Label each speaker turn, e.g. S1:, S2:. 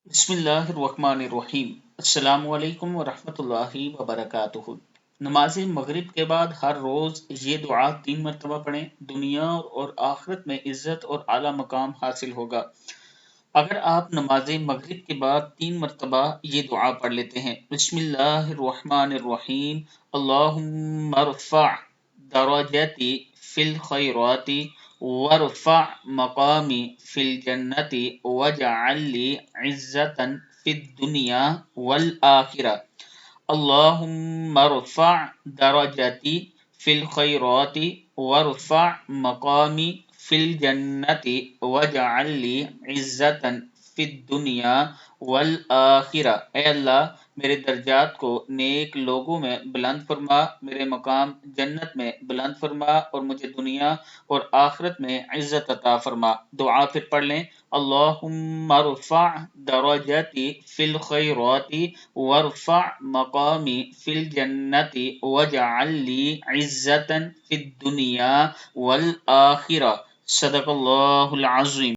S1: بسم اللہ الرحمن الرحیم۔ السلام علیکم ورحمۃ اللہ وبرکاتہ۔ نماز مغرب کے بعد ہر روز یہ دعا 3 مرتبہ پڑھیں، دنیا اور آخرت میں عزت اور اعلیٰ مقام حاصل ہوگا۔ اگر آپ نماز مغرب کے بعد 3 مرتبہ یہ دعا پڑھ لیتے ہیں: بسم اللہ الرحمن الرحیم، اللہم ارفع درجتی فی الخیرات وارفع مقامی فی الجنت واجعل لی عزتا فی الدنیا والآخرہ، اللہم ارفع درجتی فی الخیرات وارفع مقامی فی الجنت واجعل لی عزتا فی الدنیا والآخرہ۔ اے اللہ، میرے درجات کو نیک لوگوں میں بلند فرما، میرے مقام جنت میں بلند فرما، اور مجھے دنیا اور آخرت میں عزت عطا فرما۔ دعا پھر پڑھ لیں: اللہم ارفع درجتی فی الخیرات وارفع مقامی فی الجنت واجعل لی عزتا فی الدنیا والآخرہ۔ صدق اللہ العظیم۔